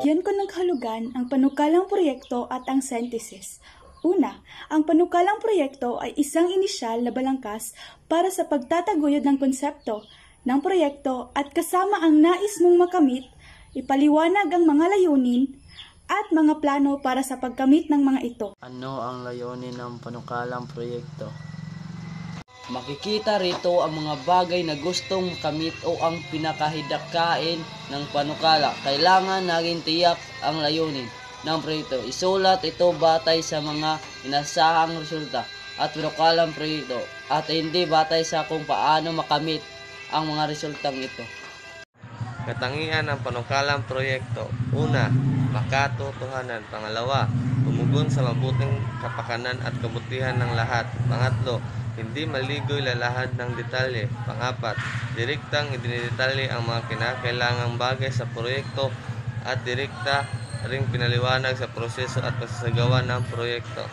Bigyan ko ng kahulugan ang panukalang proyekto at ang synthesis. Una, ang panukalang proyekto ay isang inisyal na balangkas para sa pagtataguyod ng konsepto ng proyekto at kasama ang nais mong makamit, ipaliwanag ang mga layunin at mga plano para sa pagkamit ng mga ito. Ano ang layunin ng panukalang proyekto? Makikita rito ang mga bagay na gustong makamit o ang pinakahidakain ng panukala. Kailangan naging tiyak ang layunin ng proyekto. Isulat ito batay sa mga inasahang resulta at panukalang proyekto at hindi batay sa kung paano makamit ang mga resultang ito. Katangian ng panukalang proyekto. Una, makatotohanan. Pangalawa, tumugon sa mabuting kapakanan at kabutihan ng lahat. Pangatlo, hindi maligoy lalahad ng detalye. Pangapat, direktang idinidetalye ang mga kinakailangang bagay sa proyekto at direkta ring pinaliwanag sa proseso at pagsasagawa ng proyekto.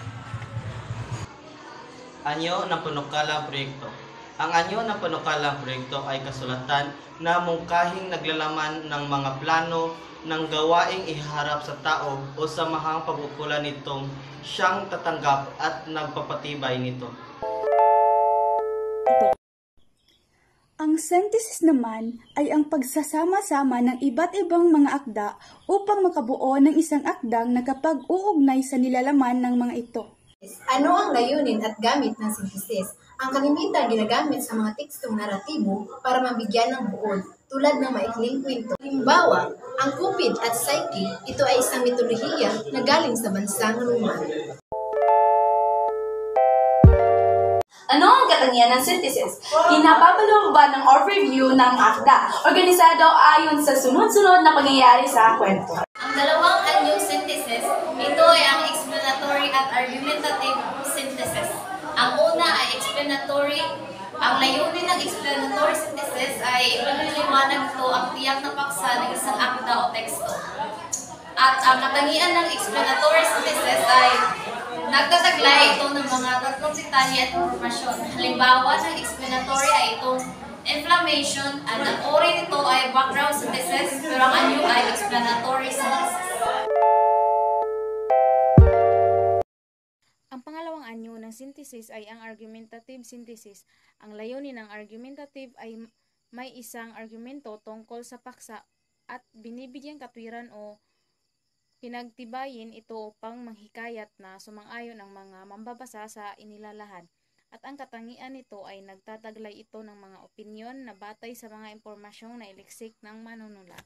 Anyo ng panukalang proyekto. Ang anyo ng panukalang proyekto ay kasulatan na mungkahing naglalaman ng mga plano ng gawaing iharap sa tao o samahang pag-ukulan nitong siyang tatanggap at nagpapatibay nito. Ang synthesis naman ay ang pagsasama-sama ng iba't ibang mga akda upang makabuo ng isang akdang nakapag-uugnay sa nilalaman ng mga ito. Ano ang layunin at gamit ng synthesis? Ang kalimitan ginagamit sa mga tekstong naratibo para mabigyan ng buod, tulad ng maikling kwento. Halimbawa, ang Cupid at Psyche, ito ay isang mitolohiya na galing sa bansang Roma. Ano ang katangian ng synthesis? Kinapapalooban ng overview ng akda, organisado ayon sa sunod-sunod na pangyayari sa kwento. Ang dalawang anyong synthesis, ito ay ang explanatory at argumentative synthesis. Ang una ay explanatory. Ang layunin ng explanatory synthesis ay ipinaliwanag ito ang tiyak na paksa ng isang akda o teksto. At ang katangian ng explanatory synthesis ay nagtataglay ito ng mga tatlong detalye at informasyon. Halimbawa ng explanatory ay itong inflammation at ang uri nito ay background synthesis pero ang anyo ay explanatory synthesis. Ang pangalawang anyo ng synthesis ay ang argumentative synthesis. Ang layunin ng argumentative ay may isang argumento tungkol sa paksa at binibigyang katwiran o pinagtibayin ito upang manghikayat na sumang-ayon ang mga mambabasa sa inilalahad. At ang katangian nito ay nagtataglay ito ng mga opinyon na batay sa mga impormasyong nailiksik ng manunulat.